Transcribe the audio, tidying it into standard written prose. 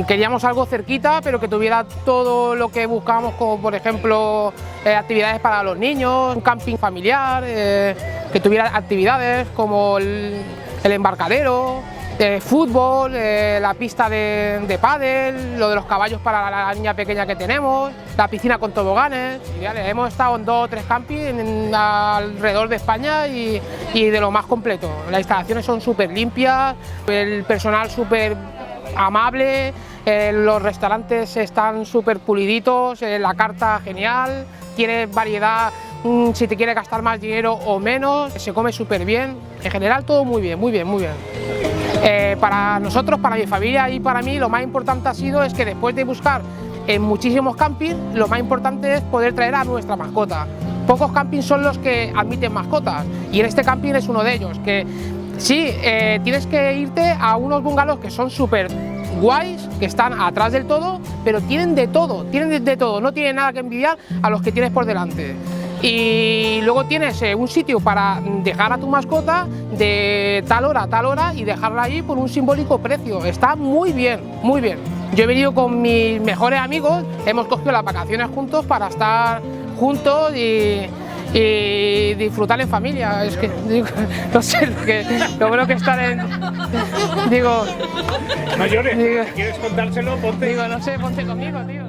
queríamos algo cerquita, pero que tuviera todo lo que buscábamos, como por ejemplo actividades para los niños, un camping familiar, que tuviera actividades como el embarcadero, fútbol, la pista de pádel, lo de los caballos para la niña pequeña que tenemos, la piscina con toboganes. Hemos estado en 2 o 3 campings alrededor de España y de lo más completo. Las instalaciones son súper limpias, el personal súper amable, los restaurantes están súper puliditos, la carta genial, tiene variedad. Si te quieres gastar más dinero o menos, se come súper bien, en general todo muy bien, muy bien, muy bien. Para nosotros, para mi familia y para mí, lo más importante ha sido es que después de buscar en muchísimos campings, lo más importante es poder traer a nuestra mascota. Pocos campings son los que admiten mascotas y en este camping es uno de ellos, que sí, tienes que irte a unos bungalows que son súper guays, que están atrás del todo, pero tienen de todo, no tienen nada que envidiar a los que tienes por delante. Y luego tienes un sitio para dejar a tu mascota de tal hora a tal hora y dejarla ahí por un simbólico precio. Está muy bien, muy bien. Yo he venido con mis mejores amigos, hemos cogido las vacaciones juntos para estar juntos y disfrutar en familia. Es que, digo, no sé, lo bueno que estar en... Digo... Mayores, si quieres contárselo, ponte... Digo, no sé, ponte conmigo, tío.